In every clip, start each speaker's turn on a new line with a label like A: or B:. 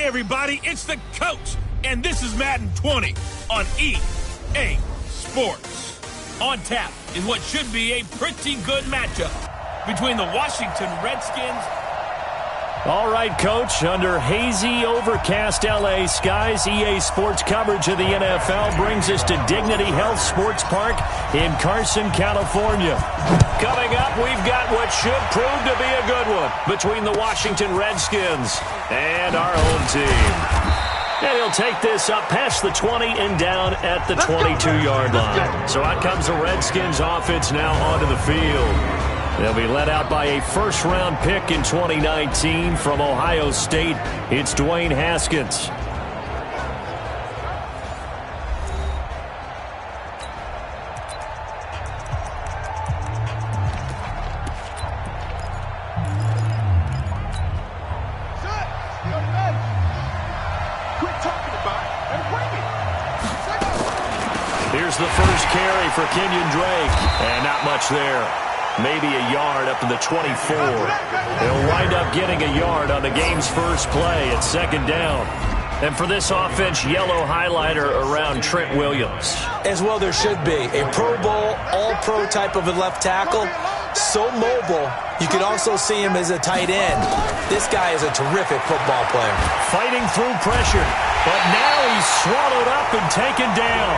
A: everybody, it's the coach, and this is Madden 20 on EA Sports. On tap is what should be a pretty good matchup between the Washington Redskins.
B: All right, Coach, under hazy, overcast LA skies, EA Sports coverage of the NFL brings us to Dignity Health Sports Park in Carson, California. Coming up, we've got what should prove to be a good one between the Washington Redskins and our home team. And he'll take this up past the 20 and down at the 22-yard line. So out comes the Redskins offense now onto the field. They'll be led out by a first-round pick in 2019 from Ohio State. It's Dwayne Haskins. Here's the first carry for Kenyon Drake, and not much there. Maybe a yard up to the 24. They'll wind up getting a yard on the game's first play at second down. And for this offense, yellow highlighter around Trent Williams.
C: As well there should be. A Pro Bowl, all-pro type of a left tackle. So mobile, you could also see him as a tight end. This guy is a terrific football player.
B: Fighting through pressure, but now he's swallowed up and taken down.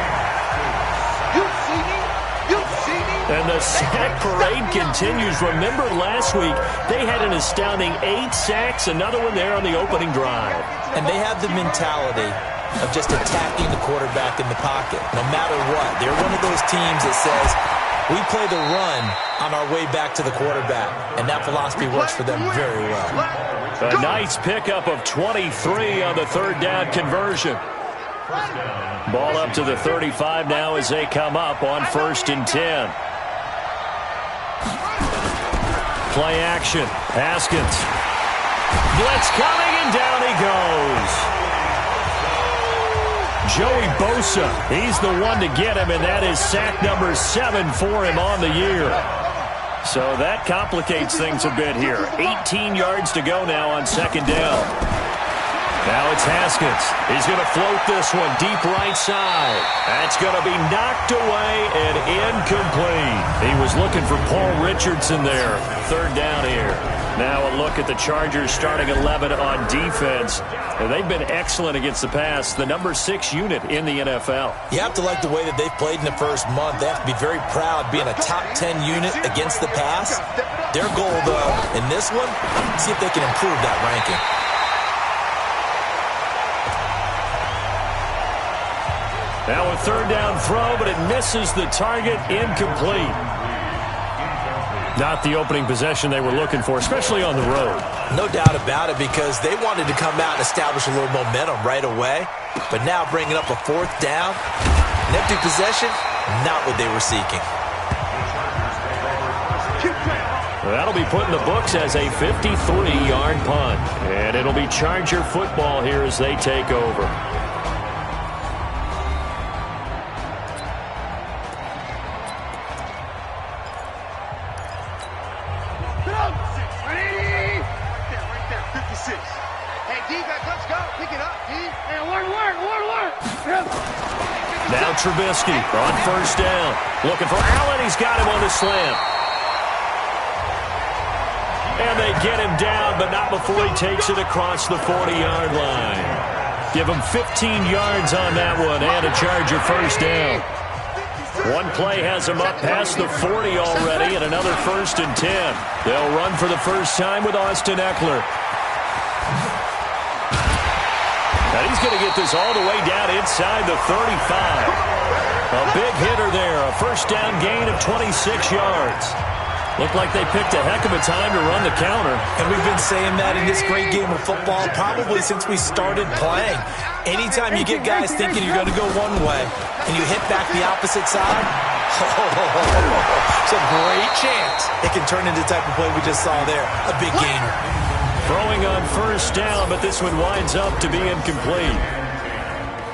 B: And the sack parade continues. Remember last week, they had an astounding 8 sacks, another one there on the opening drive.
C: And they have the mentality of just attacking the quarterback in the pocket, no matter what. They're one of those teams that says, we play the run on our way back to the quarterback. And that philosophy works for them very well.
B: A nice pickup of 23 on the third down conversion. Ball up to the 35 now as they come up on 1st and 10. Play action. Haskins. Blitz coming, and down he goes. Joey Bosa, he's the one to get him, and that is sack number 7 for him on the year. So that complicates things a bit here. 18 yards to go now on second down. Now it's Haskins. He's going to float this one deep right side. That's going to be knocked away and incomplete. He was looking for Paul Richardson there. Third down here. Now a look at the Chargers starting 11 on defense. They've been excellent against the pass, the number 6 unit in the NFL.
C: You have to like the way that they've played in the first month. They have to be very proud being a top 10 unit against the pass. Their goal, though, in this one, see if they can improve that ranking.
B: Now a third down throw, but it misses the target, incomplete. Not the opening possession they were looking for, especially on the road.
C: No doubt about it, because they wanted to come out and establish a little momentum right away. But now bringing up a 4th down, an empty possession, not what they were seeking.
B: That'll be put in the books as a 53-yard punt. And it'll be Charger football here as they take over. Now Trubisky on 1st down. Looking for Allen. He's got him on the slant. And they get him down, but not before he takes it across the 40-yard line. Give him 15 yards on that one and a Charger 1st down. One play has him up past the 40 already and another 1st and 10. They'll run for the first time with Austin Eckler. And he's going to get this all the way down inside the 35. A big hitter there. A 1st down gain of 26 yards. Looked like they picked a heck of a time to run the counter.
C: And we've been saying that in this great game of football probably since we started playing. Anytime you get guys thinking you're going to go one way and you hit back the opposite side, it's a great chance it can turn into the type of play we just saw there. A big gainer.
B: Throwing on 1st down, but this one winds up to be incomplete.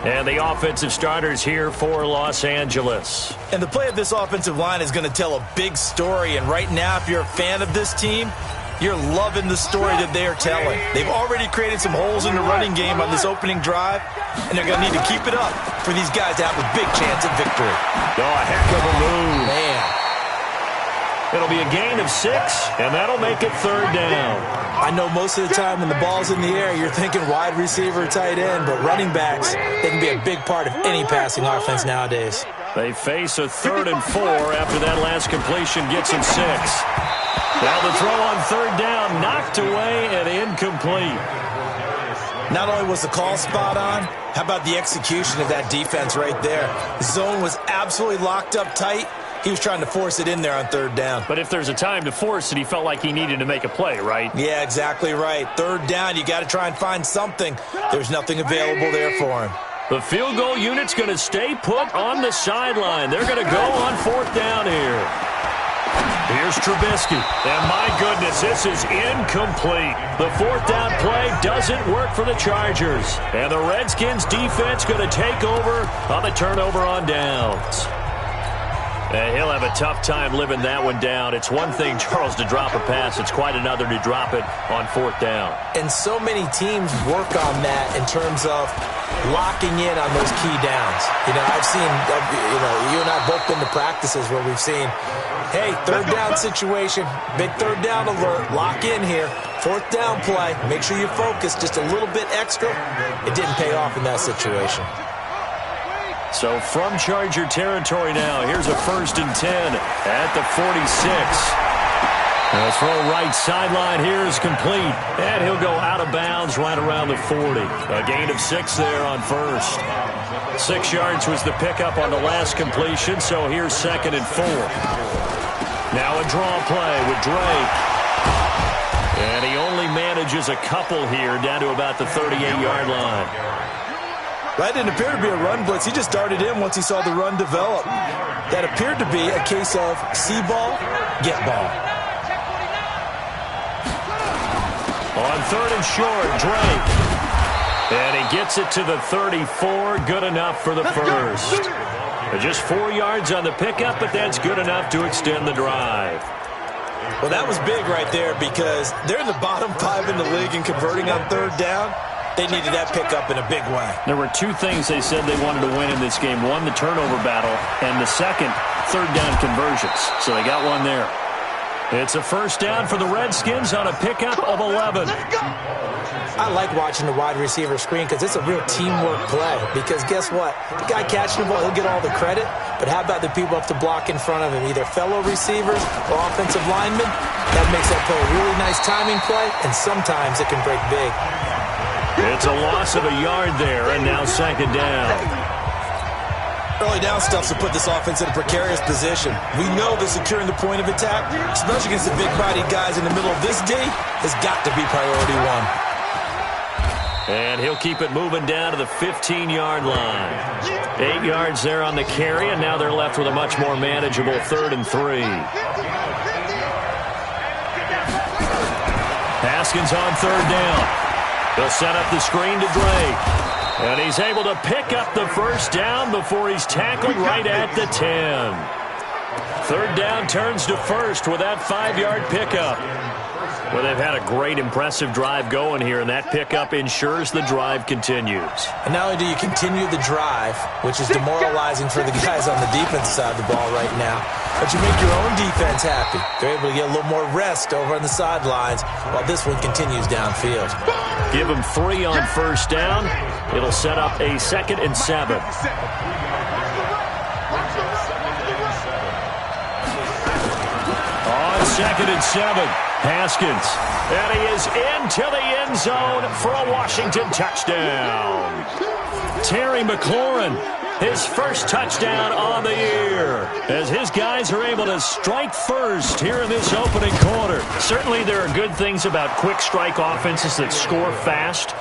B: And the offensive starters here for Los Angeles.
C: And the play of this offensive line is going to tell a big story. And right now, if you're a fan of this team, You're loving the story that they are telling. They've already created some holes in the running game on this opening drive, and they're going to need to keep it up for these guys to have a big chance at victory.
B: Oh, a heck of a move.
C: Man.
B: It'll be a gain of 6, and that'll make it 3rd down.
C: I know most of the time when the ball's in the air, you're thinking wide receiver, tight end, but running backs, they can be a big part of any passing offense nowadays.
B: They face a 3rd and 4 after that last completion gets them 6. Now the throw on 3rd down, knocked away and incomplete.
C: Not only was the call spot on, how about the execution of that defense right there? The zone was absolutely locked up tight. He was trying to force it in there on 3rd down.
B: But if there's a time to force it, he felt like he needed to make a play, right?
C: Yeah, exactly right. 3rd down, you got to try and find something. There's nothing available there for him.
B: The field goal unit's going to stay put on the sideline. They're going to go on 4th down here. Here's Trubisky, and my goodness, this is incomplete. The 4th down play doesn't work for the Chargers, and the Redskins defense going to take over on the turnover on downs. And he'll have a tough time living that one down. It's one thing, Charles, to drop a pass. It's quite another to drop it on 4th down.
C: And so many teams work on that in terms of locking in on those key downs. You know, I've seen, you and I have both been to practices where we've seen, hey, 3rd down situation, big 3rd down alert, lock in here, 4th down play, make sure you focus just a little bit extra. It didn't pay off in that situation.
B: So from Charger territory now, here's a 1st and 10 at the 46. The throw right sideline here is complete, and he'll go out of bounds right around the 40. A gain of 6 there on 1st. 6 yards was the pickup on the last completion, so here's 2nd and 4. Now a draw play with Drake. And he only manages a couple here down to about the 38-yard line.
C: That didn't appear to be a run blitz. He just darted in once he saw the run develop. That appeared to be a case of see ball, get ball.
B: On 3rd and short, Drake. And he gets it to the 34. Good enough for the first. Just 4 yards on the pickup, but that's good enough to extend the drive.
C: Well, that was big right there because they're in the bottom 5 in the league in converting on 3rd down. They needed that pickup in a big way.
B: There were 2 things they said they wanted to win in this game. One, the turnover battle, and the second, 3rd down conversions. So they got one there. It's a 1st down for the Redskins on a pickup of 11.
C: I like watching the wide receiver screen because it's a real teamwork play. Because guess what? The guy catching the ball, he'll get all the credit. But how about the people up to block in front of him? Either fellow receivers or offensive linemen. That makes that play a really nice timing play, and sometimes it can break big.
B: It's a loss of a yard there, and now 2nd down.
C: Early down stuffs will put this offense in a precarious position. We know that securing the point of attack, especially against the big-bodied guys in the middle of this D, has got to be priority 1.
B: And he'll keep it moving down to the 15-yard line. 8 yards there on the carry, and now they're left with a much more manageable 3rd and 3. Haskins on 3rd down. They'll set up the screen to Drake. And he's able to pick up the 1st down before he's tackled right at the 10. 3rd down turns to 1st with that 5-yard pickup. Well, they've had a great, impressive drive going here, and that pickup ensures the drive continues.
C: And not only do you continue the drive, which is demoralizing for the guys on the defensive side of the ball right now, but you make your own defense happy. They're able to get a little more rest over on the sidelines while this one continues downfield.
B: Give them 3 on 1st down. It'll set up a 2nd and 7. On 2nd and 7, Haskins. And he is into the end zone for a Washington touchdown. Terry McLaurin, his first touchdown on the year, as his guys are able to strike first here in this opening quarter. Certainly there are good things about quick strike offenses that score fast,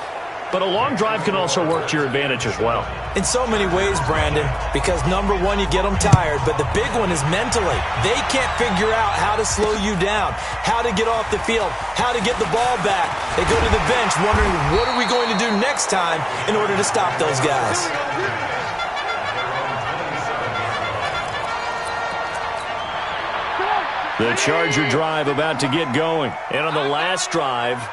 B: but a long drive can also work to your advantage as well.
C: In so many ways, Brandon, because number 1, you get them tired, but the big one is mentally. They can't figure out how to slow you down, how to get off the field, how to get the ball back. They go to the bench wondering, what are we going to do next time in order to stop those guys?
B: The Charger drive about to get going. And on the last drive,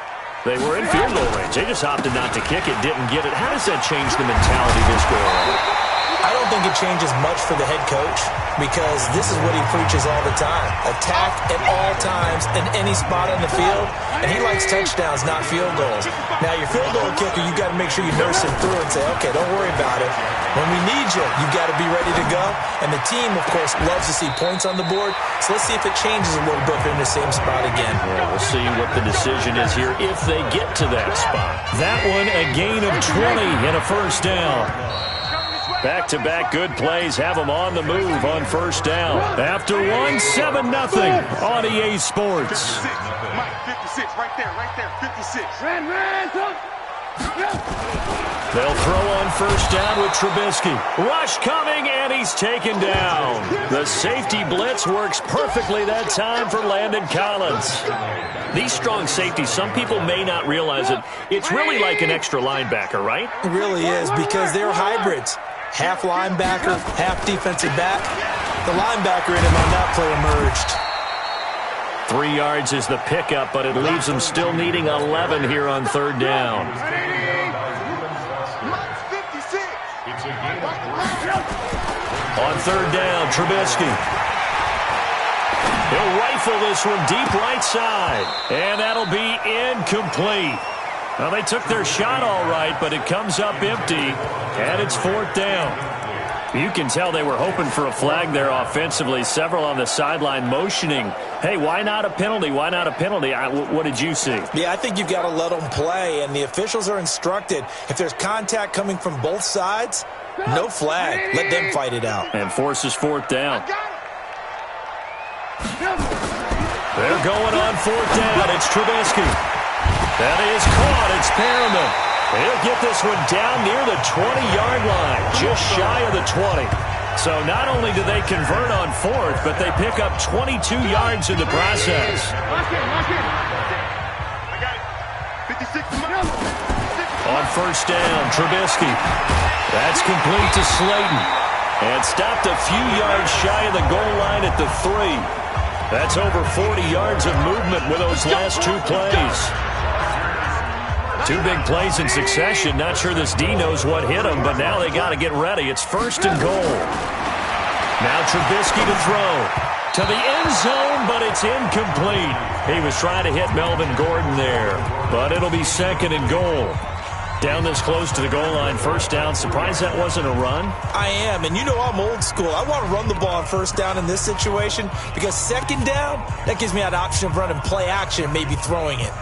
B: they were in field goal range. They just opted not to kick it, didn't get it. How does that change the mentality this go around?
C: I don't think it changes much for the head coach because this is what he preaches all the time. Attack at all times in any spot on the field, and he likes touchdowns, not field goals. Now, your field goal kicker, you've got to make sure you nurse him through and say, okay, don't worry about it. When we need you, you've got to be ready to go. And the team, of course, loves to see points on the board, so let's see if it changes a little bit if they're in the same spot again.
B: Yeah, we'll see what the decision is here if they get to that spot. That one, a gain of 20 and a first down. Back-to-back good plays have them on the move on first down. After one, 7-0 on EA Sports.
D: 56, right there, 56.
B: They'll throw on first down with Trubisky. Rush coming, and he's taken down. The safety blitz works perfectly that time for Landon Collins. These strong safeties, some people may not realize it. It's really like an extra linebacker, right?
C: It really is because they're hybrids. Half linebacker, half defensive back. The linebacker in him on that play emerged.
B: 3 yards is the pickup, but it leaves them still needing 11 here on third down. On third down, Trubisky. He'll rifle this one deep right side, and that'll be incomplete. Well, they took their shot all right, but it comes up empty, and it's fourth down. You can tell they were hoping for a flag there offensively. Several on the sideline motioning, hey, why not a penalty? Why not a penalty? What did you see?
C: Yeah, I think you've got to let them play, and the officials are instructed. If there's contact coming from both sides, no flag. Let them fight it out.
B: And forces fourth down. They're going on fourth down. It's Trubisky. That is caught. It's Perriman. He'll get this one down near the 20-yard line, just shy of the 20. So not only do they convert on fourth, but they pick up 22 yards in the process. On first down, Trubisky. That's complete to Slayton. And stopped a few yards shy of the goal line at the 3. That's over 40 yards of movement with those last 2 plays. 2 big plays in succession. Not sure this D knows what hit him, but now they got to get ready. It's first and goal. Now Trubisky to throw. To the end zone, but it's incomplete. He was trying to hit Melvin Gordon there, but it'll be second and goal. Down this close to the goal line, first down. Surprised that wasn't a run?
C: I am, and you know I'm old school. I want to run the ball on first down in this situation because second down, that gives me an option of running play action and maybe throwing it.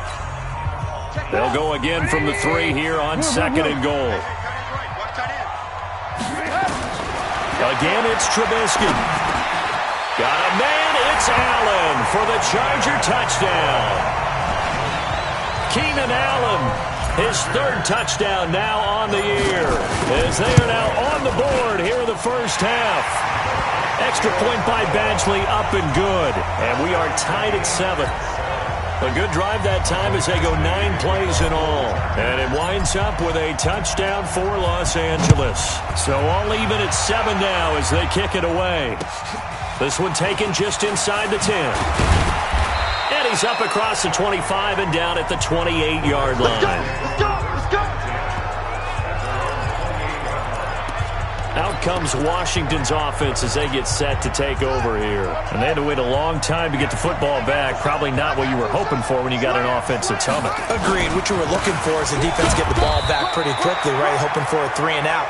B: They'll go again from the 3 here on second and goal. Again, it's Trubisky. Got a man, it's Allen for the Charger touchdown. Keenan Allen, his 3rd touchdown now on the year, as they are now on the board here in the first half. Extra point by Badgley, up and good, and we are tied at 7. A good drive that time as they go 9 plays in all. And it winds up with a touchdown for Los Angeles. So all even at 7 now as they kick it away. This one taken just inside the 10. And he's up across the 25 and down at the 28-yard line.
D: Let's go!
B: Out comes Washington's offense as they get set to take over here. And they had to wait a long time to get the football back. Probably not what you were hoping for when you got an offense that's humming.
C: Agreed. What you were looking for is the defense get the ball back pretty quickly, right? Hoping for a 3 and out.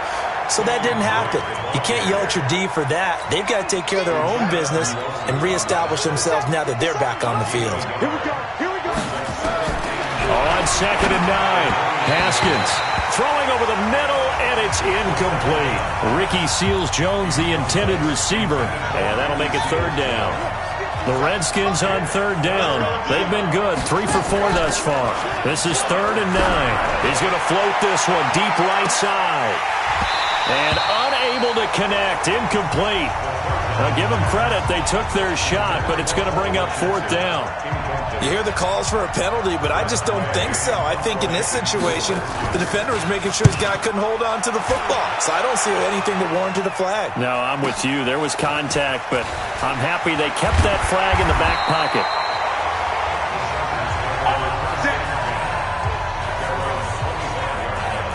C: So that didn't happen. You can't yell at your D for that. They've got to take care of their own business and reestablish themselves now that they're back on the field.
D: Here we go.
B: On second and 9, Haskins throwing over the middle, and it's incomplete. Ricky Seals-Jones, the intended receiver, and that'll make it third down. The Redskins on third down. They've been good, 3 for 4 thus far. This is third and 9. He's going to float this one deep right side. And unable to connect, incomplete. Now give them credit. They took their shot, but it's going to bring up 4th down.
C: You hear the calls for a penalty, but I just don't think so. I think in this situation, the defender was making sure his guy couldn't hold on to the football. So I don't see anything that warranted a flag.
B: No, I'm with you. There was contact, but I'm happy they kept that flag in the back pocket.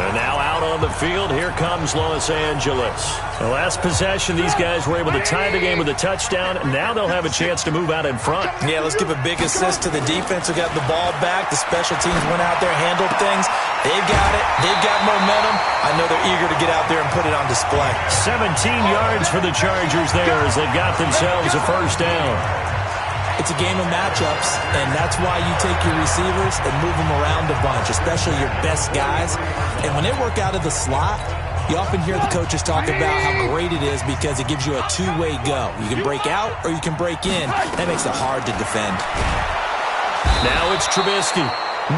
B: And now out on the field, here comes Los Angeles. The last possession, these guys were able to tie the game with a touchdown. Now they'll have a chance to move out in front.
C: Yeah, let's give a big assist to the defense who got the ball back. The special teams went out there, handled things. They've got it. They've got momentum. I know they're eager to get out there and put it on display.
B: 17 yards for the Chargers there as they've got themselves a 1st down.
C: It's a game of matchups, and that's why you take your receivers and move them around a bunch, especially your best guys. And when they work out of the slot, you often hear the coaches talk about how great it is because it gives you a two-way go. You can break out or you can break in. That makes it hard to defend.
B: Now it's Trubisky.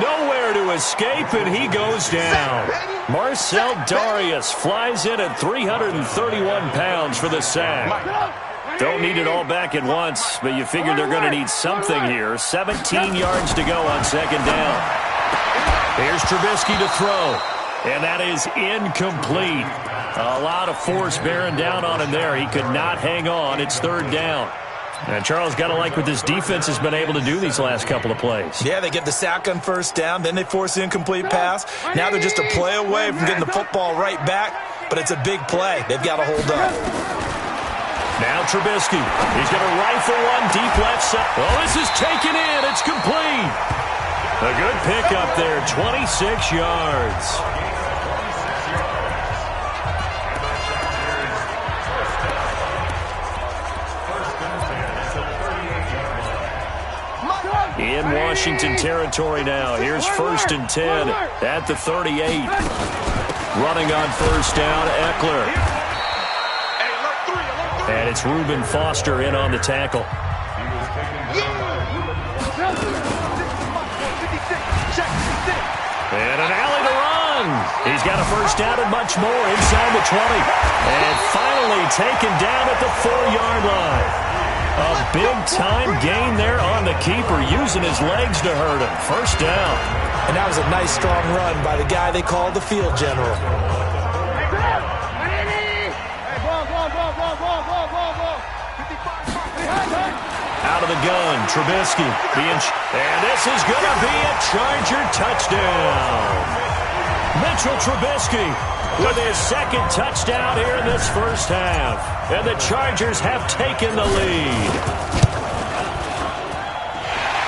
B: Nowhere to escape, and he goes down. Marcel Darius flies in at 331 pounds for the sack. Don't need it all back at once, but you figure they're going to need something here. 17 yards to go on 2nd down. Here's Trubisky to throw, and that is incomplete. A lot of force bearing down on him there. He could not hang on. It's 3rd down. And Charles got to like what this defense has been able to do these last couple of plays.
C: Yeah, they get the sack on 1st down, then they force the incomplete pass. Now they're just a play away from getting the football right back, but it's a big play. They've got to hold up.
B: Now Trubisky. He's going to rifle one deep left side. Oh, this is taken in. It's complete. A good pickup there, 26 yards. In Washington territory now. Here's 1st and 10 at the 38. Running on 1st down, Eckler. And it's Reuben Foster in on the tackle. And an alley to run. He's got a 1st down and much more inside the 20. And finally taken down at the 4-yard line. A big-time gain there on the keeper, using his legs to hurt him. 1st down.
C: And that was a nice, strong run by the guy they call the field general.
B: Out of the gun, Trubisky. And this is going to be a Charger touchdown. Mitchell Trubisky with his 2nd touchdown here in this 1st half. And the Chargers have taken the lead.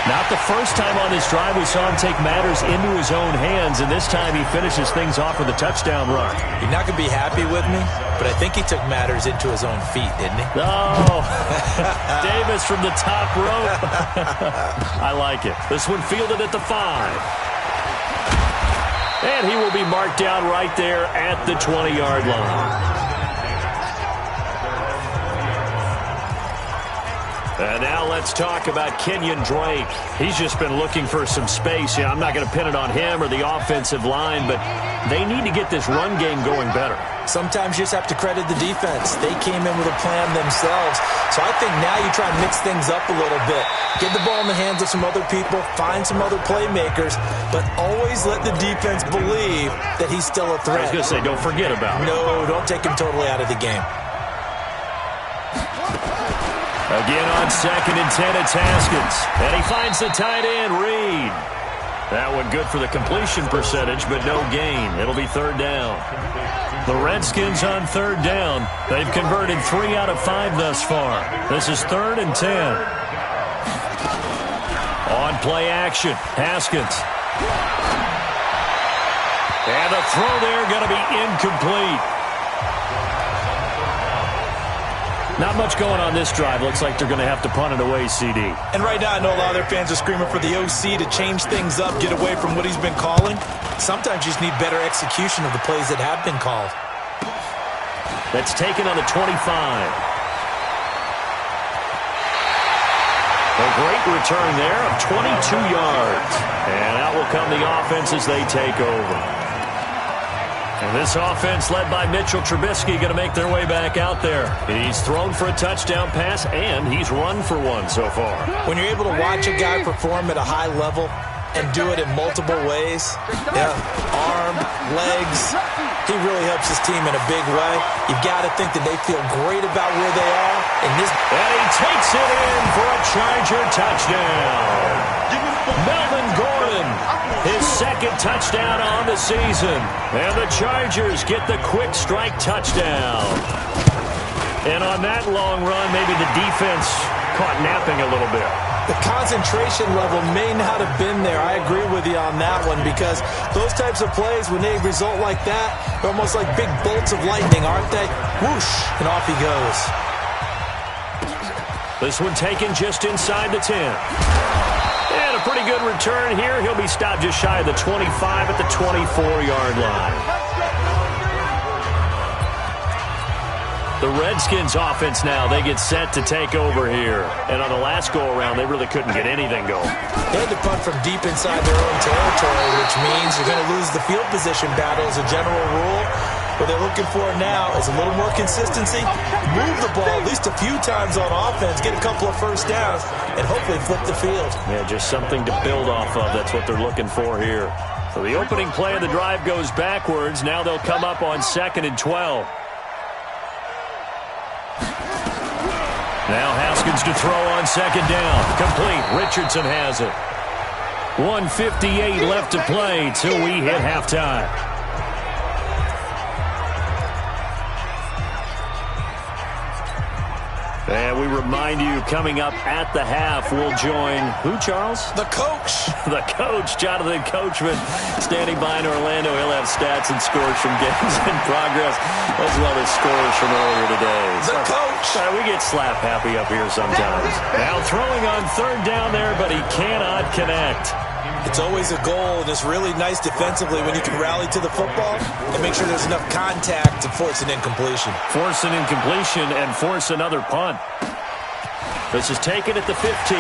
B: Not the first time on this drive we saw him take matters into his own hands, and this time he finishes things off with a touchdown run.
C: You're not going to be happy with me, but I think he took matters into his own feet, didn't he?
B: Oh, Davis from the top rope. I like it. This one fielded at the 5. And he will be marked down right there at the 20-yard line. And now let's talk about Kenyon Drake. He's just been looking for some space. Yeah, I'm not going to pin it on him or the offensive line, but they need to get this run game going better.
C: Sometimes you just have to credit the defense. They came in with a plan themselves. So I think now you try and mix things up a little bit. Get the ball in the hands of some other people, find some other playmakers, but always let the defense believe that he's still a threat.
B: I was going to say, don't forget about him.
C: No, don't take him totally out of the game.
B: Again on 2nd and 10, it's Haskins. And he finds the tight end, Reed. That one good for the completion percentage, but no gain. It'll be 3rd down. The Redskins on 3rd down. They've converted 3 out of 5 thus far. This is 3rd and 10. On play action, Haskins. And the throw there going to be incomplete. Not much going on this drive. Looks like they're going to have to punt it away, CD.
C: And right now I know a lot of their fans are screaming for the OC to change things up, get away from what he's been calling. Sometimes you just need better execution of the plays that have been called.
B: That's taken on the 25. A great return there of 22 yards. And out will come the offense as they take over. And this offense led by Mitchell Trubisky going to make their way back out there. He's thrown for a touchdown pass, and he's run for one so far.
C: When you're able to watch a guy perform at a high level and do it in multiple ways, arm, legs, he really helps his team in a big way. You've got to think that they feel great about where they are. And
B: he takes it in for a Charger touchdown. Melvin Gordon, his second touchdown on the season. And the Chargers get the quick strike touchdown. And on that long run, maybe the defense caught napping a little bit.
C: The concentration level may not have been there. I agree with you on that one, because those types of plays, when they result like that, they're almost like big bolts of lightning, aren't they? Whoosh, and off he goes.
B: This one taken just inside the 10. And a pretty good return here. He'll be stopped just shy of the 25 at the 24-yard line. The Redskins offense now, they get set to take over here. And on the last go-around, they really couldn't get anything going.
C: They had to punt from deep inside their own territory, which means you're going to lose the field position battle as a general rule. What they're looking for now is a little more consistency, move the ball at least a few times on offense, get a couple of first downs, and hopefully flip the field.
B: Yeah, just something to build off of. That's what they're looking for here. So the opening play of the drive goes backwards. Now they'll come up on 2nd and 12. Now Haskins to throw on 2nd down. Complete. Richardson has it. 1:58 left to play till we hit halftime. And we remind you, coming up at the half, we'll join who, Charles?
C: The coach.
B: The coach, Jonathan Coachman, standing by in Orlando. He'll have stats and scores from games in progress, as well as scores from earlier today.
C: The coach.
B: We get slap happy up here sometimes. Now throwing on 3rd down there, but he cannot connect.
C: It's always a goal, and it's really nice defensively when you can rally to the football and make sure there's enough contact to force an incompletion.
B: Force an incompletion and force another punt. This is taken at the 15.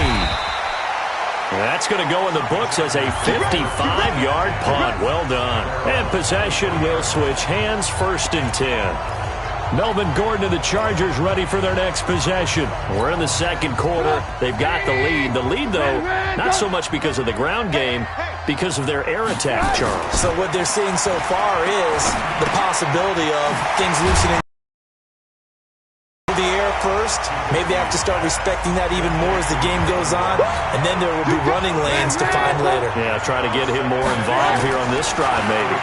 B: That's going to go in the books as a 55-yard punt. Well done. And possession will switch hands, 1st and 10. Melvin Gordon and the Chargers ready for their next possession. We're in the 2nd quarter. They've got the lead. The lead, though, not so much because of the ground game, because of their air attack, Charles.
C: So what they're seeing so far is the possibility of things loosening the air first. Maybe they have to start respecting that even more as the game goes on, and then there will be running lanes to find later.
B: Yeah, try to get him more involved here on this drive, maybe.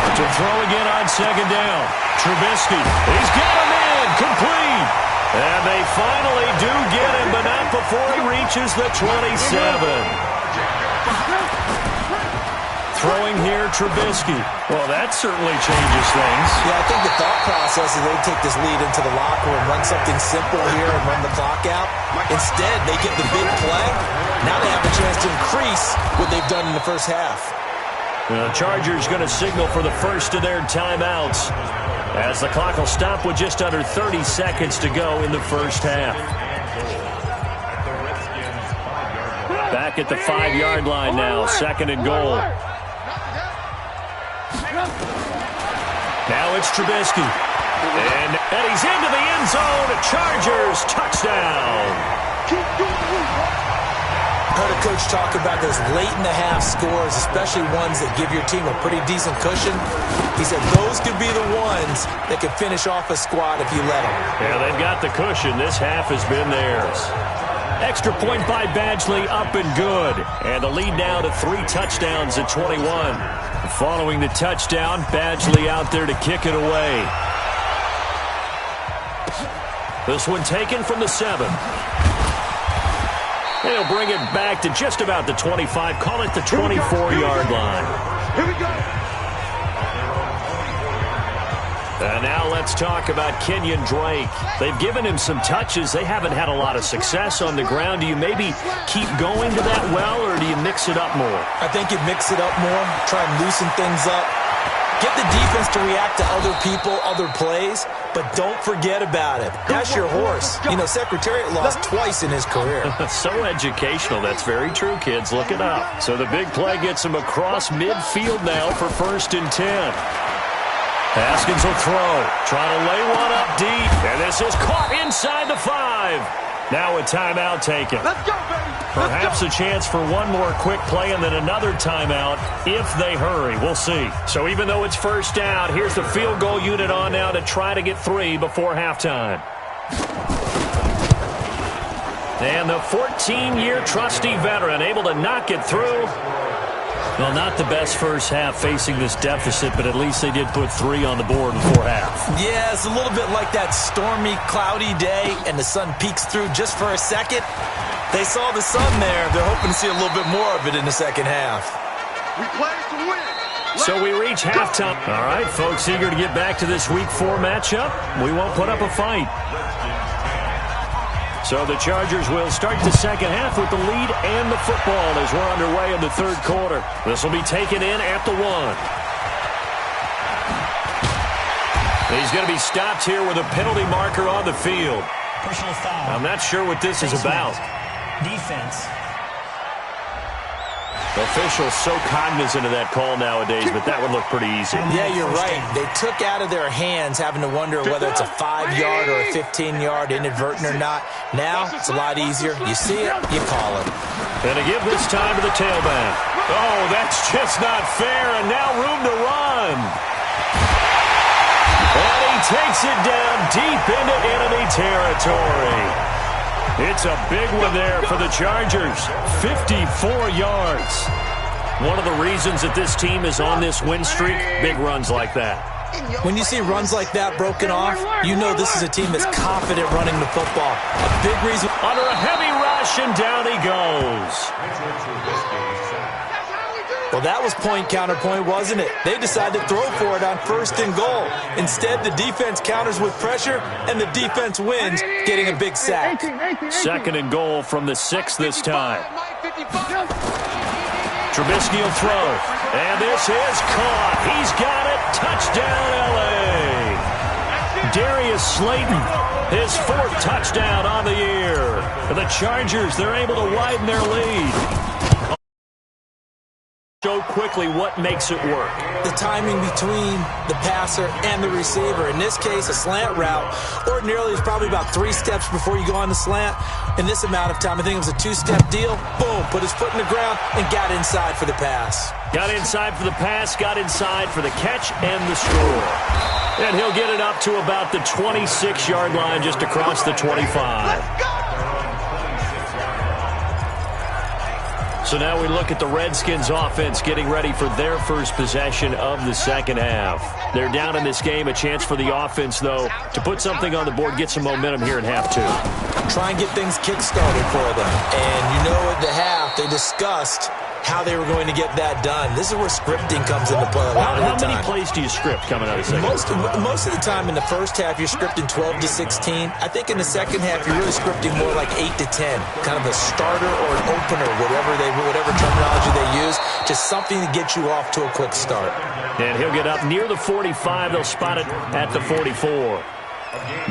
B: To throw again on 2nd down. Trubisky, he's got him in, complete. And they finally do get him, but not before he reaches the 27. Throwing here, Trubisky. Well, that certainly changes things.
C: Yeah, I think the thought process is they take this lead into the locker room, run something simple here and run the clock out. Instead, they get the big play. Now they have a chance to increase what they've done in the first half.
B: The Chargers going to signal for the first of their timeouts, as the clock will stop with just under 30 seconds to go in the first half. Back at the 5-yard line now, 2nd and goal. Now it's Trubisky. And he's into the end zone. Chargers touchdown.
C: I heard a coach talk about those late-in-the-half scores, especially ones that give your team a pretty decent cushion. He said those could be the ones that could finish off a squad if you let them.
B: Yeah, they've got the cushion. This half has been theirs. Extra point by Badgley, up and good. And the lead now to 3 touchdowns at 21. Following the touchdown, Badgley out there to kick it away. This one taken from the 7. They'll bring it back to just about the 25. Call it the 24-yard line.
D: Here we go.
B: And now let's talk about Kenyon Drake. They've given him some touches. They haven't had a lot of success on the ground. Do you maybe keep going to that well, or do you mix it up more?
C: I think you mix it up more, try and loosen things up. Get the defense to react to other people, other plays, but don't forget about it. That's your horse. You know, Secretariat lost twice in his career.
B: So educational. That's very true, kids. Look it up. So the big play gets him across midfield now for 1st and 10. Haskins will throw. Trying to lay one up deep. And this is caught inside the 5. Now a timeout taken.
D: Let's go, baby.
B: Perhaps a chance for one more quick play and then another timeout if they hurry. We'll see. So even though it's first down, here's the field goal unit on now to try to get 3 before halftime. And the 14-year trusty veteran able to knock it through. Well, not the best first half facing this deficit, but at least they did put 3 on the board before half.
C: Yeah, it's a little bit like that stormy, cloudy day, and the sun peeks through just for a second. They saw the sun there. They're hoping to see a little bit more of it in the second half.
D: We play to win.
B: So we reach halftime. All right, folks, eager to get back to this Week 4 matchup. We won't put up a fight. So the Chargers will start the second half with the lead and the football as we're underway in the third quarter. This will be taken in at the 1. He's going to be stopped here with a penalty marker on the field.
E: Personal foul.
B: I'm not sure what this is about.
E: Defense.
B: Officials so cognizant of that call nowadays, but that would look pretty easy.
C: Yeah, you're right. They took out of their hands having to wonder whether it's a 5-yard or a 15-yard inadvertent or not. Now, it's a lot easier. You see it, you call it.
B: And to give this time to the tailback. Oh, that's just not fair, and now room to run. And he takes it down deep into enemy territory. It's a big one there for the Chargers. 54 yards. One of the reasons that this team is on this win streak, big runs like that.
C: When you see runs like that broken off, you know this is a team that's confident running the football. A big reason.
B: Under a heavy rush, and down he goes.
C: Well, that was point counterpoint, wasn't it? They decided to throw for it on 1st and goal. Instead, the defense counters with pressure, and the defense wins, getting a big sack.
B: 2nd and goal from the 6 this time. Trubisky will throw, and this is caught. He's got it. Touchdown, L.A. Darius Slayton, his 4th touchdown on the year. For the Chargers, they're able to widen their lead. Show quickly what makes it work.
C: The timing between the passer and the receiver. In this case, a slant route. Ordinarily, it's probably about 3 steps before you go on the slant. In this amount of time, I think it was a 2-step deal. Boom, put his foot in the ground and got inside for the pass.
B: Got inside for the pass, got inside for the catch and the score. And he'll get it up to about the 26-yard line just across the 25. So now we look at the Redskins offense getting ready for their first possession of the second half. They're down in this game. A chance for the offense, though, to put something on the board, get some momentum here in half 2.
C: Try and get things kick-started for them. And you know at the half, they discussed how they were going to get that done. This is where scripting comes into play a lot of the time.
B: How many plays do you script coming out of the second?
C: Most of the time in the first half, you're scripting 12 to 16. I think in the second half, you're really scripting more like 8 to 10. Kind of a starter or an opener, whatever terminology they use. Just something to get you off to a quick start.
B: And he'll get up near the 45. They'll spot it at the 44.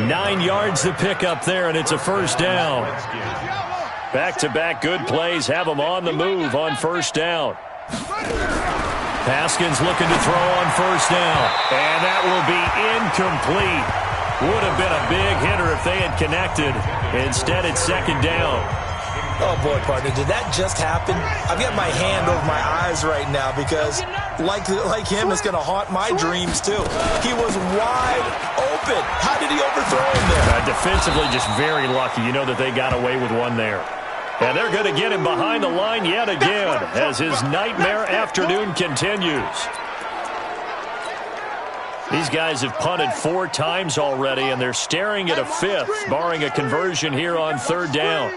B: 9 yards to pick up there, and it's a first down. Back-to-back good plays have them on the move on first down. Haskins looking to throw on first down. And that will be incomplete. Would have been a big hitter if they had connected. Instead, it's second down.
C: Oh, boy, partner, did that just happen? I've got my hand over my eyes right now because, like him, it's going to haunt my dreams, too. He was wide open. How did he overthrow him there?
B: Defensively, just very lucky. You know that they got away with one there. And they're going to get him behind the line yet again as his nightmare afternoon continues. These guys have punted 4 times already, and they're staring at a 5th, barring a conversion here on third down.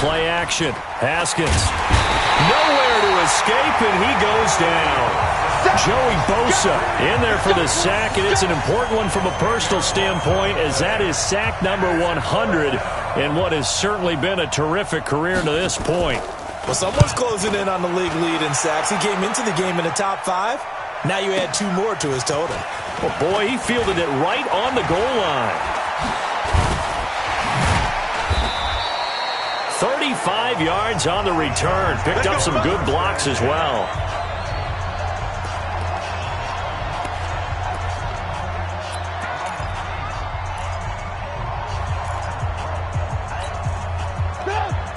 B: Play action. Haskins. Nowhere to escape, and he goes down. Joey Bosa in there for the sack, and it's an important one from a personal standpoint as that is sack number 100 in what has certainly been a terrific career to this point.
C: Well, someone's closing in on the league lead in sacks. He came into the game in the top 5. Now you add 2 more to his total.
B: Well, boy, he fielded it right on the goal line. 35 yards on the return. Picked up some good blocks as well.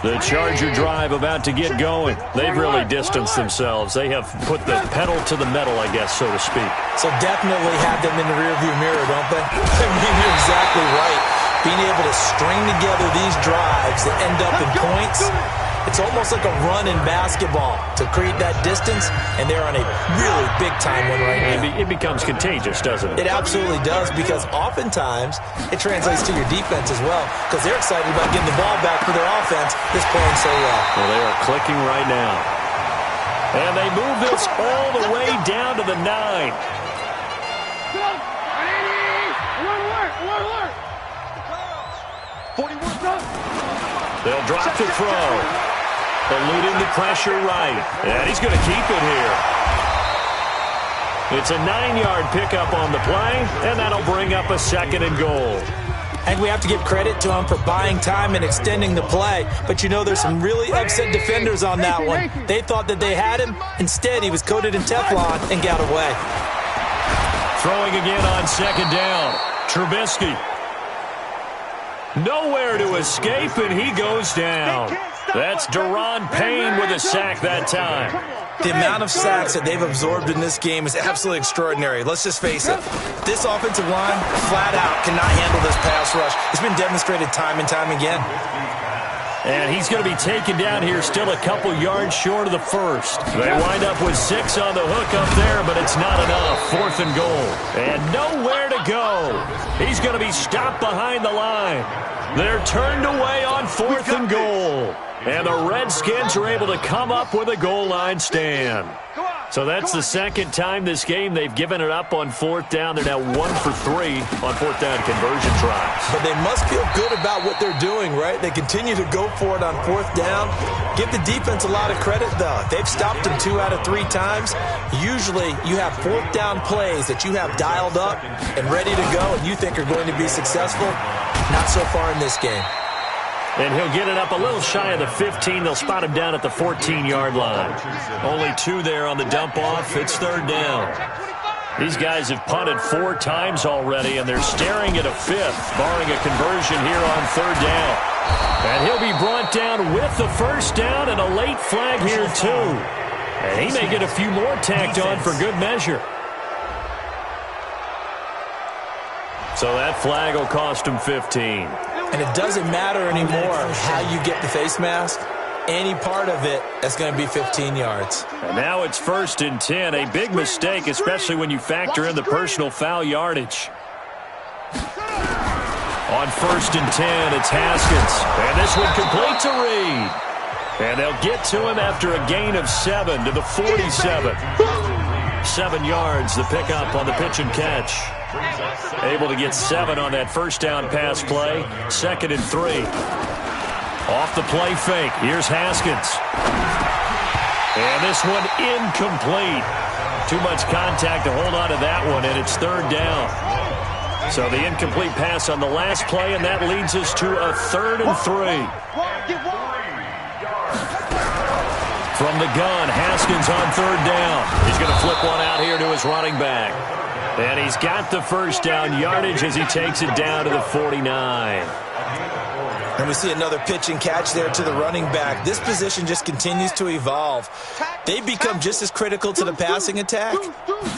B: The Charger drive about to get going. They've really distanced themselves. They have put the pedal to the metal, I guess, so to speak.
C: So definitely have them in the rearview mirror, don't they? I mean, you're exactly right. Being able to string together these drives that end up in points, it's almost like a run in basketball to create that distance, and they're on a really big-time one right now.
B: It becomes contagious, doesn't it?
C: It absolutely does, because oftentimes it translates to your defense as well, because they're excited about getting the ball back for their offense that's playing so well.
B: Well, they are clicking right now. And they move this all the way down to the 9. They'll drop to throw. Eluding the pressure right. And he's going to keep it here. It's a 9-yard pickup on the play, and that'll bring up a 2nd and goal.
C: And we have to give credit to him for buying time and extending the play. But, you know, there's some really upset defenders on that one. They thought that they had him. Instead, he was coated in Teflon and got away.
B: Throwing again on 2nd down. Trubisky. Nowhere to escape, and he goes down. That's Daron Payne with a sack that time.
C: The amount of sacks that they've absorbed in this game is absolutely extraordinary. Let's just face it. This offensive line, flat out, cannot handle this pass rush. It's been demonstrated time and time again.
B: And he's going to be taken down here still a couple yards short of the first. They wind up with 6 on the hook up there, but it's not enough. 4th and goal. And nowhere to go. He's going to be stopped behind the line. They're turned away on 4th and goal. And the Redskins are able to come up with a goal line stand. So that's the 2nd time this game they've given it up on 4th down. They're now 1 for 3 on 4th down conversion tries.
C: But they must feel good about what they're doing, right? They continue to go for it on 4th down. Give the defense a lot of credit, though. They've stopped them 2 out of 3 times. Usually you have 4th down plays that you have dialed up and ready to go and you think are going to be successful. Not so far in this game.
B: And he'll get it up a little shy of the 15. They'll spot him down at the 14-yard line. Only 2 there on the dump-off. It's 3rd down. These guys have punted 4 times already, and they're staring at a 5th, barring a conversion here on 3rd down. And he'll be brought down with the 1st down and a late flag here, too. And he may get a few more tacked on for good measure. So that flag will cost him 15.
C: And it doesn't matter anymore how you get the face mask. Any part of it, that's going to be 15 yards.
B: And now it's 1st and 10. A big mistake, especially when you factor in the personal foul yardage. On 1st and 10, it's Haskins. And this one complete to Reed. And they'll get to him after a gain of 7 to the 47. 7 yards, the pickup on the pitch and catch. Able to get 7 on that 1st down pass play. 2nd and 3. Off the play fake. Here's Haskins. And this one incomplete. Too much contact to hold on to that one, and it's 3rd down. So the incomplete pass on the last play, and that leads us to a 3rd and 3. From the gun, Haskins on 3rd down. He's going to flip one out here to his running back. And he's got the 1st down yardage as he takes it down to the 49.
C: And we see another pitch and catch there to the running back. This position just continues to evolve. They become just as critical to the passing attack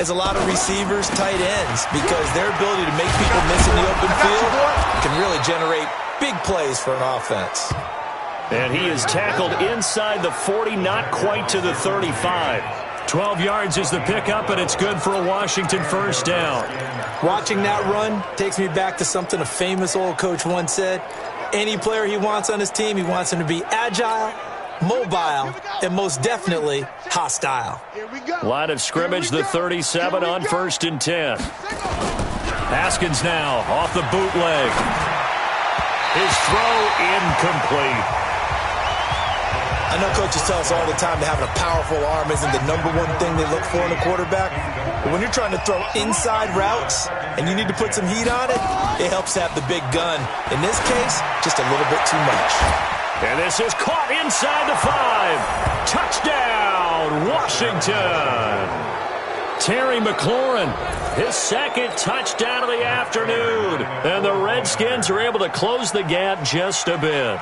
C: as a lot of receivers, tight ends, because their ability to make people miss in the open field can really generate big plays for an offense.
B: And he is tackled inside the 40, not quite to the 35. 12 yards is the pickup, and it's good for a Washington 1st down.
C: Watching that run takes me back to something a famous old coach once said. Any player he wants on his team, he wants him to be agile, mobile, and most definitely hostile.
B: Line of scrimmage, the 37 on 1st and 10. Haskins now off the bootleg. His throw incomplete.
C: I know coaches tell us all the time that having a powerful arm isn't the #1 thing they look for in a quarterback. But when you're trying to throw inside routes and you need to put some heat on it, it helps to have the big gun. In this case, just a little bit too much.
B: And this is caught inside the 5. Touchdown, Washington. Terry McLaurin, his 2nd touchdown of the afternoon. And the Redskins are able to close the gap just a bit.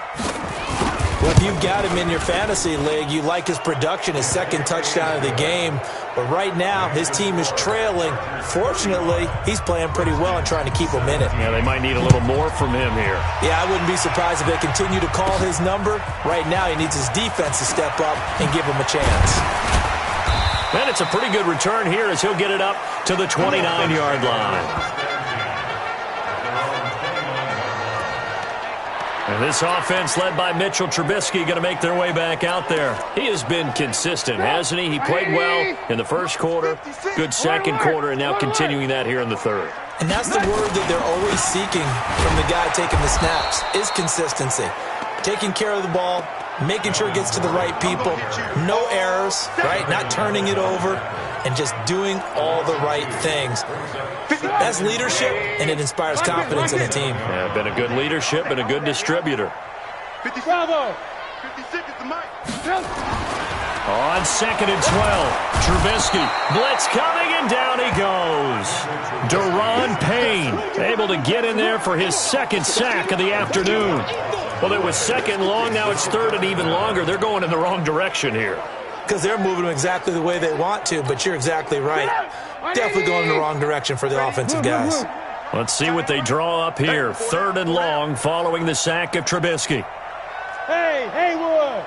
C: Well, if you've got him in your fantasy league, you like his production, his second touchdown of the game. But right now, his team is trailing. Fortunately, he's playing pretty well and trying to keep them in it.
B: Yeah, they might need a little more from him here.
C: Yeah, I wouldn't be surprised if they continue to call his number. Right now, he needs his defense to step up and give him a chance.
B: And it's a pretty good return here as he'll get it up to the 29-yard line. And this offense led by Mitchell Trubisky going to make their way back out there. He has been consistent, hasn't he? He played well in the first quarter, good second quarter, and now continuing that here in the third.
C: And that's the word that they're always seeking from the guy taking the snaps, is consistency. Taking care of the ball, making sure it gets to the right people, no errors, right? Not turning it over, and just doing all the right things. That's leadership, and it inspires confidence in a team.
B: Yeah, been a good leadership and a good distributor.
D: Bravo! 56 is the mic.
B: On 2nd and 12, Trubisky, blitz coming, and down he goes. Daron Payne able to get in there for his second sack of the afternoon. Well, it was second long, now it's third and even longer. They're going in the wrong direction here.
C: Because they're moving exactly the way they want to, but you're exactly right. Definitely going in the wrong direction for the offensive guys.
B: Let's see what they draw up here. 3rd and long following the sack of Trubisky.
D: Hey, Haywood!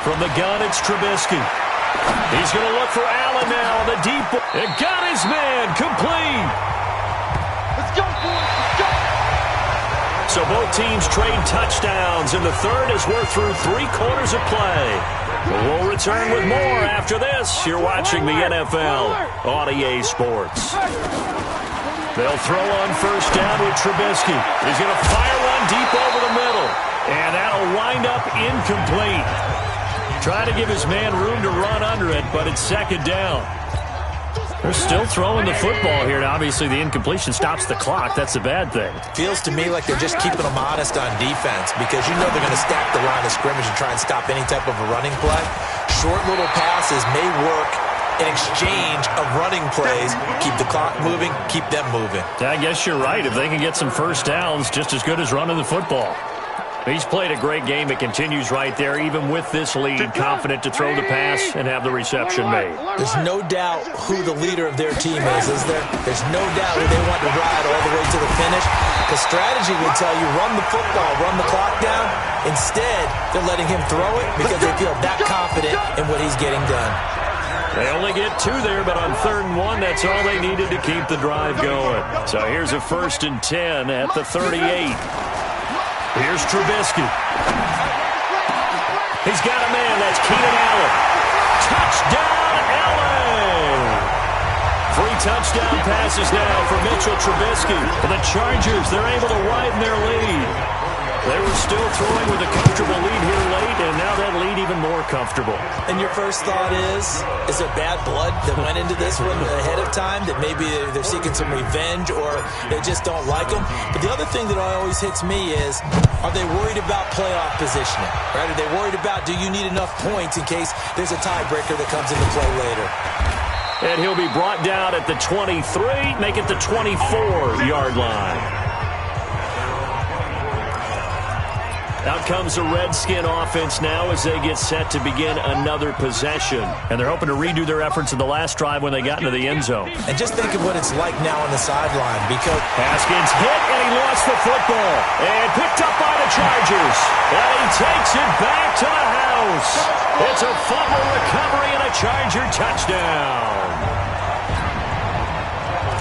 B: From the gun, it's Trubisky. He's going to look for Allen now on the deep. It got his man complete.
D: Let's go, boys! Let's go!
B: So both teams trade touchdowns, and the third as we're through 3 quarters of play. We'll return with more after this. You're watching the NFL on EA Sports. They'll throw on first down with Trubisky. He's going to fire one deep over the middle, and that'll wind up incomplete. Trying to give his man room to run under it, but it's second down. They're still throwing the football here. Now, obviously, the incompletion stops the clock. That's a bad thing.
C: Feels to me like they're just keeping them honest on defense because you know they're going to stack the line of scrimmage and try and stop any type of a running play. Short little passes may work in exchange of running plays. Keep the clock moving, keep them moving.
B: I guess you're right. If they can get some first downs, just as good as running the football. He's played a great game. It continues right there, even with this lead, confident to throw the pass and have the reception made.
C: There's no doubt who the leader of their team is there? There's no doubt who they want to ride all the way to the finish. Because strategy would tell you, run the football, run the clock down. Instead, they're letting him throw it because they feel that confident in what he's getting done.
B: They only get 2 there, but on 3rd and 1, that's all they needed to keep the drive going. So here's a 1st and 10 at the 38. Here's Trubisky. He's got a man. That's Keenan Allen. Touchdown, Allen! 3 touchdown passes now for Mitchell Trubisky. For the Chargers, they're able to widen their lead. They were still throwing with a comfortable lead here late, and now that lead even more comfortable.
C: And your first thought is there bad blood that went into this one ahead of time, that maybe they're seeking some revenge or they just don't like them? But the other thing that always hits me is, are they worried about playoff positioning? Right? Are they worried about, do you need enough points in case there's a tiebreaker that comes into play later?
B: And he'll be brought down at the 23, make it the 24-yard line. Out comes the Redskin offense now as they get set to begin another possession. And they're hoping to redo their efforts in the last drive when they got into the end zone.
C: And just think of what it's like now on the sideline because
B: Haskins hit and he lost the football. And picked up by the Chargers. And he takes it back to the house. It's a fumble recovery and a Charger touchdown.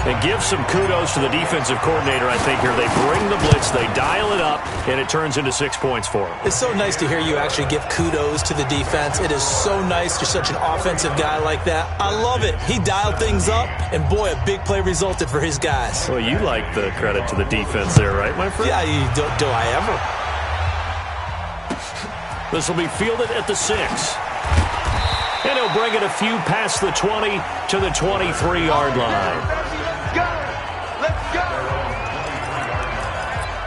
B: And give some kudos to the defensive coordinator, I think, here. They bring the blitz, they dial it up, and it turns into 6 points for them.
C: It's so nice to hear you actually give kudos to the defense. It is so nice. You're such an offensive guy like that. I love it. He dialed things up, and boy, a big play resulted for his guys.
B: Well, you like the credit to the defense there, right, my friend?
C: Yeah, do I ever?
B: This will be fielded at the 6. And he'll bring it a few past the 20 to the 23-yard line.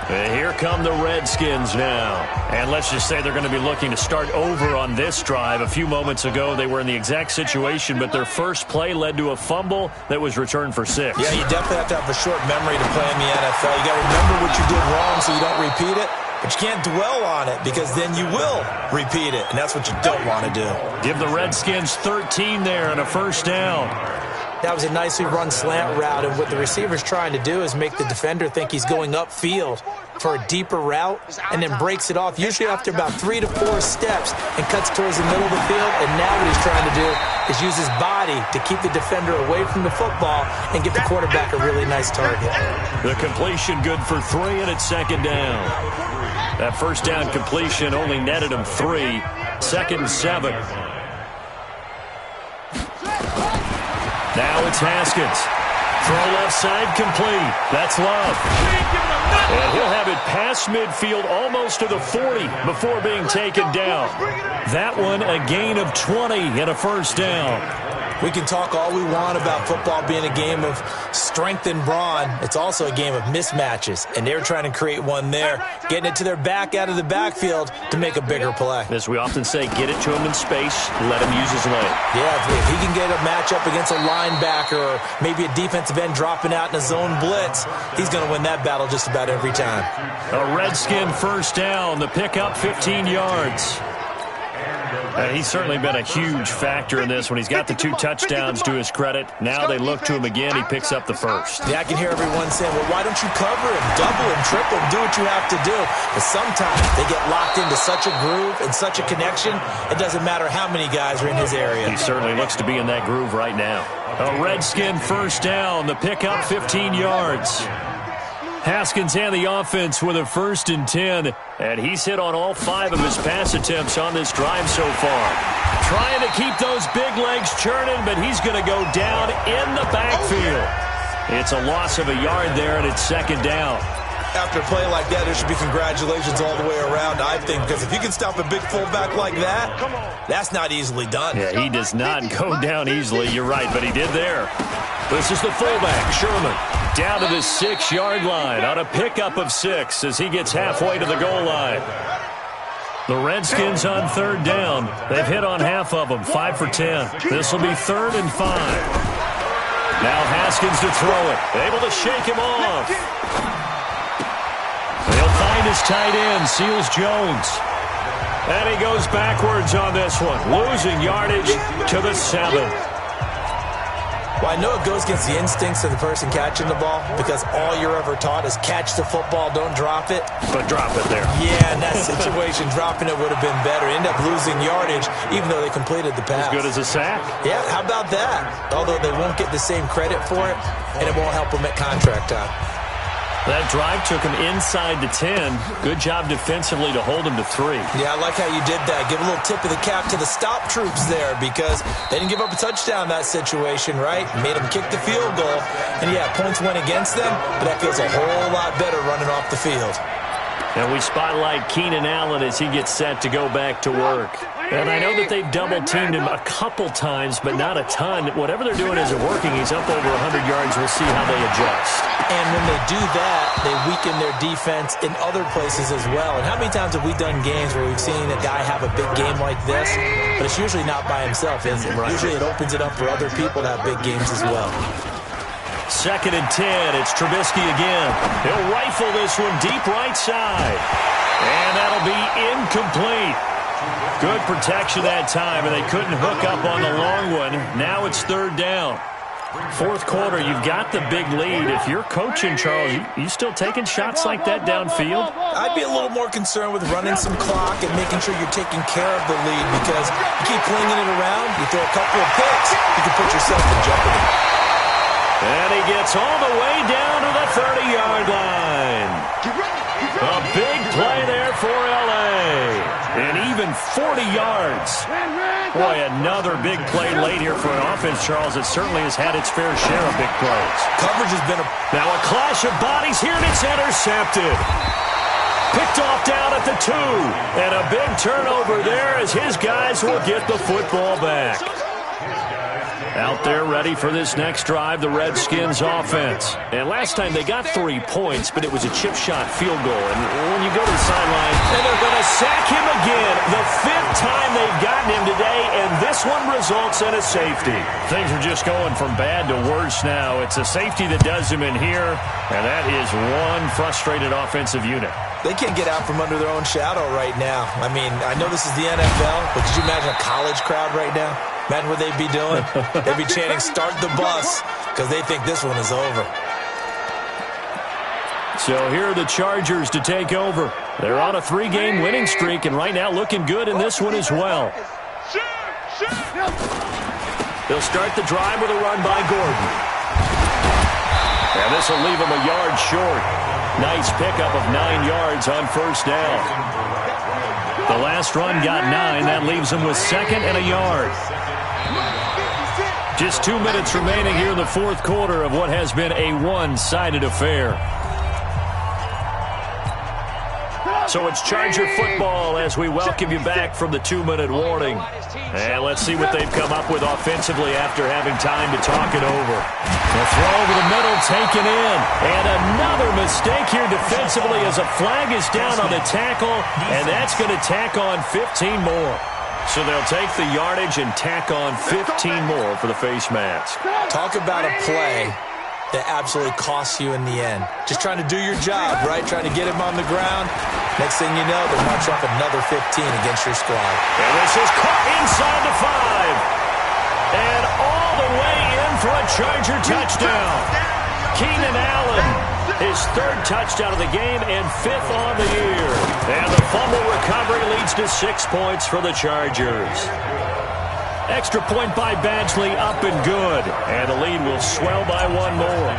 B: And here come the Redskins now. And let's just say they're going to be looking to start over on this drive. A few moments ago, they were in the exact situation, but their first play led to a fumble that was returned for 6.
C: Yeah, you definitely have to have a short memory to play in the NFL. You got to remember what you did wrong so you don't repeat it. But you can't dwell on it because then you will repeat it, and that's what you don't want to do.
B: Give the Redskins 13 there and a first down.
C: That was a nicely run slant route, and what the receiver's trying to do is make the defender think he's going upfield for a deeper route and then breaks it off, usually after about 3 to 4 steps, and cuts towards the middle of the field. And now what he's trying to do is use his body to keep the defender away from the football and give the quarterback a really nice target.
B: The completion good for 3, and it's second down. That first down completion only netted him 3. Second and 7. Now it's Haskins. Throw left side complete. That's Love. And he'll have it past midfield almost to the 40 before being taken down. That one a gain of 20 and a first down.
C: We can talk all we want about football being a game of strength and brawn. It's also a game of mismatches, and they're trying to create one there, getting it to their back out of the backfield to make a bigger play.
B: As we often say, get it to him in space, let him use his leg.
C: Yeah, if he can get a matchup against a linebacker or maybe a defensive end dropping out in a zone blitz, he's going to win that battle just about every time.
B: A Redskin first down, the pickup 15 yards. He's certainly been a huge factor in this when he's got the 2 touchdowns to his credit. Now they look to him again. He picks up the first.
C: Yeah, I can hear everyone saying, well, why don't you cover him, double him, triple him, do what you have to do. But sometimes they get locked into such a groove and such a connection, it doesn't matter how many guys are in his area.
B: He certainly looks to be in that groove right now. A Redskin first down, the pickup 15 yards. Haskins and the offense with a first and 10, and he's hit on all 5 of his pass attempts on this drive so far. Trying to keep those big legs churning, but he's going to go down in the backfield. It's a loss of a yard there, and it's second down.
C: After a play like that, there should be congratulations all the way around, I think, because if you can stop a big fullback like that, that's not easily done.
B: Yeah, he does not go down easily, you're right, but he did there. This is the fullback, Sherman, down to the 6-yard line on a pickup of 6 as he gets halfway to the goal line. The Redskins on third down. They've hit on half of them, 5 for 10. This will be 3rd and 5. Now Haskins to throw it, able to shake him off. They'll find his tight end, Seals Jones. And he goes backwards on this one, losing yardage to the 7.
C: Well, I know it goes against the instincts of the person catching the ball because all you're ever taught is catch the football, don't drop it.
B: But drop it there.
C: Yeah, in that situation, dropping it would have been better. End up losing yardage even though they completed the pass.
B: As good as a sack.
C: Yeah, how about that? Although they won't get the same credit for it, and it won't help them at contract time.
B: That drive took him inside the 10. Good job defensively to hold him to 3.
C: Yeah, I like how you did that. Give a little tip of the cap to the stop troops there because they didn't give up a touchdown in that situation, right? Made them kick the field goal. And, yeah, points went against them, but that feels a whole lot better running off the field.
B: And we spotlight Keenan Allen as he gets set to go back to work. And I know that they've double-teamed him a couple times, but not a ton. Whatever they're doing isn't working. He's up over 100 yards. We'll see how they adjust.
C: And when they do that, they weaken their defense in other places as well. And how many times have we done games where we've seen a guy have a big game like this, but it's usually not by himself, is it? Right. Usually it opens it up for other people to have big games as well.
B: 2nd and 10. It's Trubisky again. He'll rifle this one deep right side. And that'll be incomplete. Good protection that time, and they couldn't hook up on the long one. Now it's 3rd down. 4th quarter, you've got the big lead. If you're coaching, Charles, you still taking shots like that downfield?
C: I'd be a little more concerned with running some clock and making sure you're taking care of the lead because you keep flinging it around, you throw a couple of picks, you can put yourself in jeopardy.
B: And he gets all the way down to the 30-yard line. A big play there for L.A. And even 40 yards. Boy, another big play late here for an offense, Charles, that certainly has had its fair share of big plays.
C: Coverage has been
B: Now a clash of bodies here, and it's intercepted. Picked off down at the 2. And a big turnover there as his guys will get the football back. Out there ready for this next drive, the Redskins offense. And last time they got 3 points, but it was a chip shot field goal. And when you go to the sideline, and they're going to sack him again. The 5th time they've gotten him today, and this this one results in a safety. Things are just going from bad to worse now. It's a safety that does him in here, and that is one frustrated offensive unit.
C: They can't get out from under their own shadow right now. I mean, I know this is the NFL, but could you imagine a college crowd right now? Imagine what they'd be doing. They'd be chanting, "Start the bus," because they think this one is over.
B: So here are the Chargers to take over. They're on a 3-game winning streak, and right now looking good in this one as well. They'll start the drive with a run by Gordon. And this will leave him a yard short. Nice pickup of 9 yards on first down. The last run got 9. That leaves him with 2nd and a yard. Just 2 minutes remaining here in the fourth quarter of what has been a one-sided affair. So it's Charger football as we welcome you back from the 2-minute warning. And let's see what they've come up with offensively after having time to talk it over. The throw over the middle taken in. And another mistake here defensively as a flag is down on the tackle. And that's going to tack on 15 more. So they'll take the yardage and tack on 15 more for the face mask.
C: Talk about a play that absolutely costs you in the end. Just trying to do your job, right? Trying to get him on the ground. Next thing you know, they march off another 15 against your squad.
B: And this is caught inside the 5. And all the way in for a Charger touchdown. Keenan Allen, his 3rd touchdown of the game and 5th on the year. And the fumble recovery leads to 6 points for the Chargers. Extra point by Badgley, up and good. And the lead will swell by 1 more.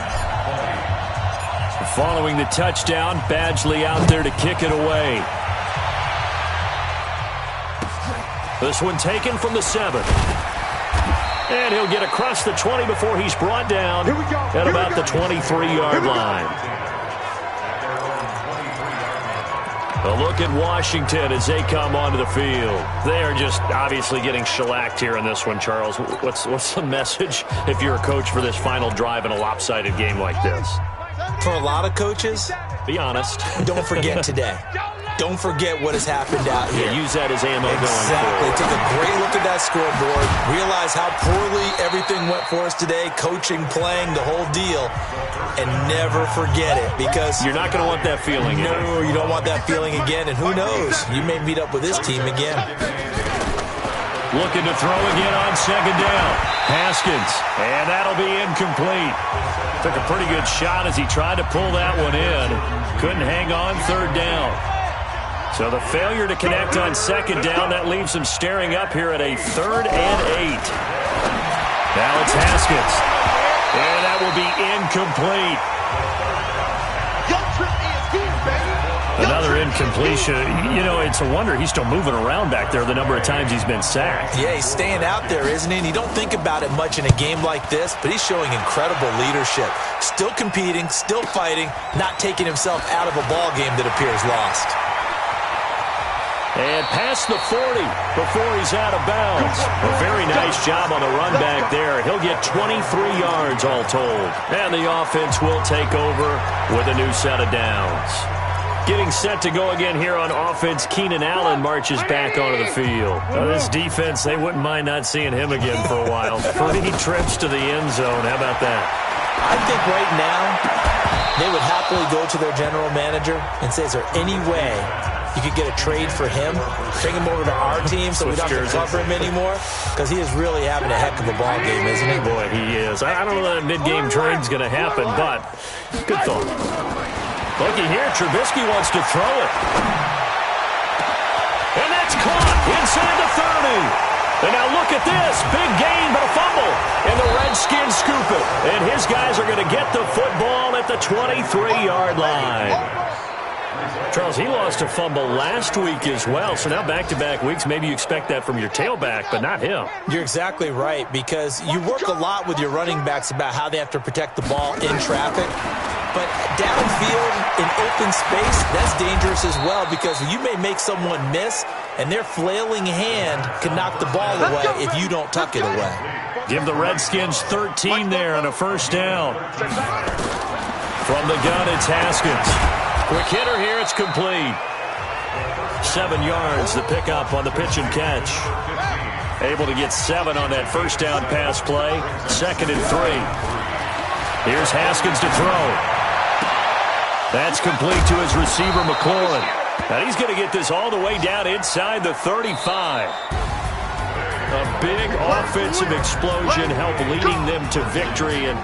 B: Following the touchdown, Badgley out there to kick it away. This one taken from the 7. And he'll get across the 20 before he's brought down at about the 23-yard line. A look at Washington as they come onto the field. They are just obviously getting shellacked here in this one, Charles. What's the message if you're a coach for this final drive in a lopsided game like this?
C: For a lot of coaches,
B: be honest.
C: Don't forget today. Don't forget what has happened out here.
B: Yeah, use that as ammo going
C: Exactly.
B: forward.
C: Take a great look at that scoreboard. Realize how poorly everything went for us today. Coaching, playing, the whole deal. And never forget it, because
B: you're not going to want that feeling again.
C: No, you don't want that feeling again. And who knows? You may meet up with this team again.
B: Looking to throw again on 2nd down. Haskins. And that'll be incomplete. Took a pretty good shot as he tried to pull that one in. Couldn't hang on 3rd down. So the failure to connect on 2nd down, that leaves him staring up here at a 3rd and 8. Now it's Haskins. And that will be incomplete. Another incompletion. You know, it's a wonder he's still moving around back there the number of times he's been sacked.
C: Yeah, he's staying out there, isn't he? And you don't think about it much in a game like this, but he's showing incredible leadership. Still competing, still fighting, not taking himself out of a ball game that appears lost.
B: And past the 40 before he's out of bounds. A very nice job on the run back there. He'll get 23 yards all told. And the offense will take over with a new set of downs. Getting set to go again here on offense, Keenan Allen marches back onto the field. This defense, they wouldn't mind not seeing him again for a while. 3 trips to the end zone. How about that?
C: I think right now they would happily go to their general manager and say, is there any way you could get a trade for him, bring him over to our team so we don't have to cover him anymore? Because he is really having a heck of a ball game, isn't he?
B: Boy, he is. I don't know that a mid-game trade's going to happen, but good thought. Looking here, Trubisky wants to throw it. And that's caught inside the 30. And now look at this. Big gain, but a fumble. And the Redskins scoop it. And his guys are going to get the football at the 23-yard line. Charles, he lost a fumble last week as well, so now back-to-back weeks, maybe you expect that from your tailback, but not him.
C: You're exactly right, because you work a lot with your running backs about how they have to protect the ball in traffic, but downfield in open space, that's dangerous as well, because you may make someone miss, and their flailing hand can knock the ball away if you don't tuck it away.
B: Give the Redskins 13 there on a first down. From the gun, it's Haskins. Quick hitter here, it's complete. 7 yards, the pickup on the pitch and catch. Able to get 7 on that first down pass play. 2nd and 3. Here's Haskins to throw. That's complete to his receiver, McLaurin. And he's going to get this all the way down inside the 35. A big offensive explosion helped leading them to victory. And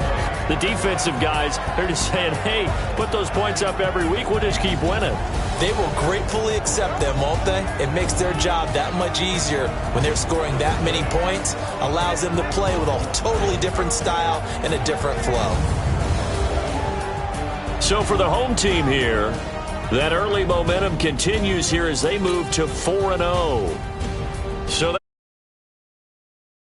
B: the defensive guys, they're just saying, hey, put those points up every week. We'll just keep winning.
C: They will gratefully accept them, won't they? It makes their job that much easier when they're scoring that many points. Allows them to play with a totally different style and a different flow.
B: So for the home team here, that early momentum continues here as they move to 4-0. So